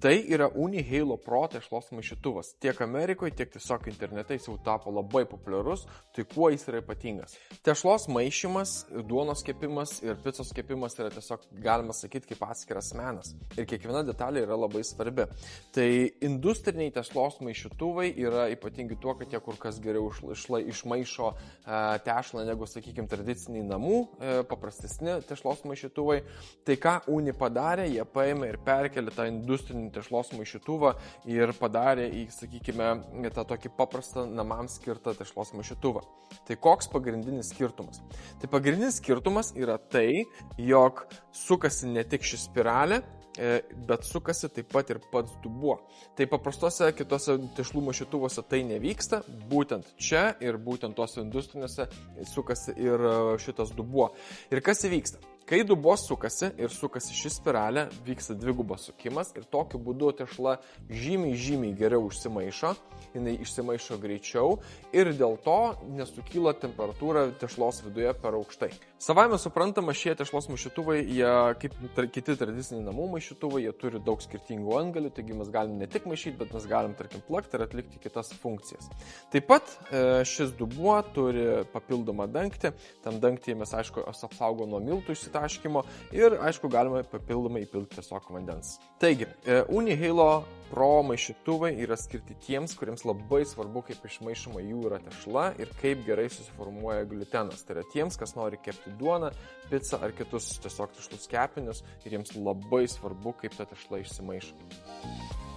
Tai yra Unihalo Pro tešlos maišytuvas. Tiek Amerikoje, tiek tiesiog internete jis jau tapo labai populiarus. Tai kuo jis yra ypatingas? Tešlos maišymas, duonos kepimas ir picos kepimas yra tiesiog, galima sakyti, kaip atskiras menas. Ir kiekviena detalė yra labai svarbi. Tai industriniai tešlos maišytuvai yra ypatingi tuo, kad jie kur kas geriau išmaišo tešlą negu, sakykime, tradiciniai namų, paprastesni tešlos maišytuvai. Tai ką Uni padarė, jie paėmė ir perkelė tą industrinį tešlos maišytuvą ir padarė į, sakykime, tą tokį paprastą namams skirtą tešlos maišytuvą. Tai koks pagrindinis skirtumas? Tai pagrindinis skirtumas yra tai, jog sukasi ne tik ši spiralė, bet sukasi taip pat ir pats dubuo. Tai paprastose kitose tešlų maišytuvuose tai nevyksta, būtent čia ir būtent tuose industriniuose sukasi ir šitas dubuo. Ir kas įvyksta? Kai dubuo sukasi ir sukasi ši spiralė, vyksta dvigubas sukimas ir tokiu būdu tešla žymiai geriau užsimaišo, jinai išsimaišo greičiau ir dėl to nesukyla temperatūra tešlos viduje per aukštai. Savaime suprantama, šie tešlos maišytuvai, jie kaip kiti tradiciniai namų maišytuvai, jie turi daug skirtingų antgalių, taigi mes galim ne tik maišyti, bet mes galim, tarkim, plakti ir atlikti kitas funkcijas. Taip pat šis dubuo turi papildomą dangtį, tam dangtį mes, aišku, apsaugo nuo miltų išsitaškymo ir, aišku, galima papildomai įpilti tiesiog vandens. Taigi, Unihalo Pro maišytuvai yra skirti tiems, kuriems labai svarbu, kaip išmaišoma jų yra tešla ir kaip gerai susiformuoja gliutenas. Tai yra tiems, kas nori kepti duoną, picą ar kitus tiesiog tešlus kepinius ir jiems labai svarbu, kaip ta tešla išsimaišo.